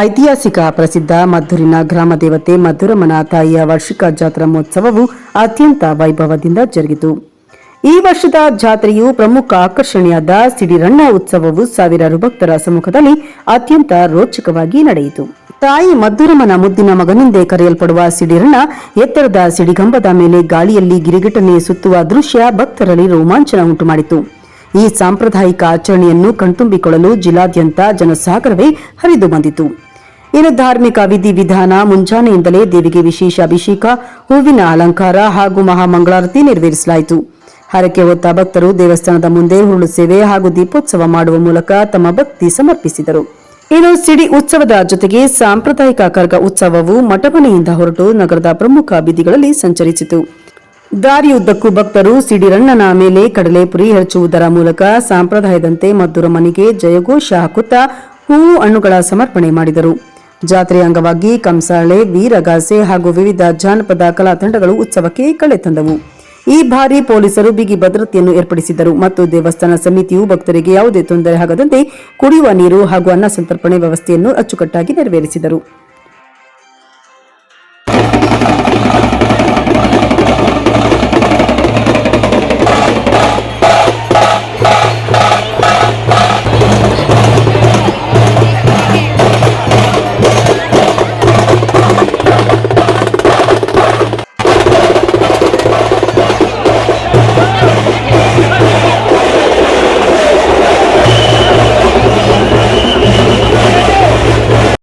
ಐತಿಹಾಸಿಕ ಪ್ರಸಿದ್ಧ ಮದ್ದೂರಿನ ಗ್ರಾಮ ದೇವತೆ ಮದ್ದೂರಮ್ಮನ ತಾಯಿಯ ವಾರ್ಷಿಕ ಜಾತ್ರಾ ಮಹೋತ್ಸವವು ಅತ್ಯಂತ ವೈಭವದಿಂದ ಜರುಗಿತು. ಈ ವರ್ಷದ ಜಾತ್ರೆಯು ಪ್ರಮುಖ ಆಕರ್ಷಣೆಯಾದ ಸಿಡಿರಣ್ಣ ಉತ್ಸವವು ಸಾವಿರಾರು ಭಕ್ತರ ಸಮ್ಮುಖದಲ್ಲಿ ಅತ್ಯಂತ ರೋಚಕವಾಗಿ ನಡೆಯಿತು. ತಾಯಿ ಮದ್ದೂರಮ್ಮನ ಮುದ್ದಿನ ಮಗನೆಂದೇ ಕರೆಯಲ್ಪಡುವ ಸಿಡಿರಣ್ಣ ಎತ್ತರದ ಸಿಡಿಗಂಬದ ಮೇಲೆ ಗಾಳಿಯಲ್ಲಿ ಗಿರಿಗಿಟನೆ ಸುತ್ತುವ ದೃಶ್ಯ ಭಕ್ತರಲ್ಲಿ ರೋಮಾಂಚನ ಉಂಟುಮಾಡಿತು. ಈ ಸಾಂಪ್ರದಾಯಿಕ ಆಚರಣೆಯನ್ನು ಕಣ್ತುಂಬಿಕೊಳ್ಳಲು ಜಿಲ್ಲಾದ್ಯಂತ ಜನಸಾಗರವೇ ಹರಿದು ಬಂದಿತು. ಇನ್ನು ಧಾರ್ಮಿಕ ವಿಧಿವಿಧಾನ ಮುಂಜಾನೆಯಿಂದಲೇ ದೇವಿಗೆ ವಿಶೇಷ ಅಭಿಷೇಕ, ಹೂವಿನ ಅಲಂಕಾರ ಹಾಗೂ ಮಹಾಮಂಗಳಾರತಿ ನೆರವೇರಿಸಲಾಯಿತು. ಹರಕೆ ಹೊತ್ತ ಭಕ್ತರು ದೇವಸ್ಥಾನದ ಮುಂದೆ ಹುರುಳು ಸೇವೆ ಹಾಗೂ ದೀಪೋತ್ಸವ ಮಾಡುವ ಮೂಲಕ ತಮ್ಮ ಭಕ್ತಿ ಸಮರ್ಪಿಸಿದರು. ಇನ್ನು ಸಿಡಿ ಉತ್ಸವದ ಜೊತೆಗೆ ಸಾಂಪ್ರದಾಯಿಕ ಕರಗ ಉತ್ಸವವು ಮಠಮನೆಯಿಂದ ಹೊರಟು ನಗರದ ಪ್ರಮುಖ ಬೀದಿಗಳಲ್ಲಿ ಸಂಚರಿಸಿತು. ದಾರಿಯುದ್ದಕ್ಕೂ ಭಕ್ತರು ಸಿಡಿರಣ್ಣನ ಮೇಲೆ ಕಡಲೆಪುರಿ ಹಚ್ಚುವುದರ ಮೂಲಕ ಸಂಪ್ರದಾಯದಂತೆ ಮದ್ದೂರಮ್ಮನಿಗೆ ಜಯಘೋಷ ಹಾಕುತ್ತಾ ಹೂವು ಹಣ್ಣುಗಳ ಸಮರ್ಪಣೆ ಮಾಡಿದರು. ಜಾತ್ರೆಯ ಅಂಗವಾಗಿ ಕಂಸಾಳೆ, ವೀರಗಾಸೆ ಹಾಗೂ ವಿವಿಧ ಜಾನಪದ ಕಲಾ ತಂಡಗಳು ಉತ್ಸವಕ್ಕೆ ಕಳೆ ತಂದವು. ಈ ಬಾರಿ ಪೊಲೀಸರು ಬಿಗಿ ಭದ್ರತೆಯನ್ನು ಏರ್ಪಡಿಸಿದ್ದರು ಮತ್ತು ದೇವಸ್ಥಾನ ಸಮಿತಿಯು ಭಕ್ತರಿಗೆ ಯಾವುದೇ ತೊಂದರೆ ಆಗದಂತೆ ಕುಡಿಯುವ ನೀರು ಹಾಗೂ ಅನ್ನ ಸಂತರ್ಪಣೆ ವ್ಯವಸ್ಥೆಯನ್ನು ಅಚ್ಚುಕಟ್ಟಾಗಿ ನೆರವೇರಿಸಿದರು.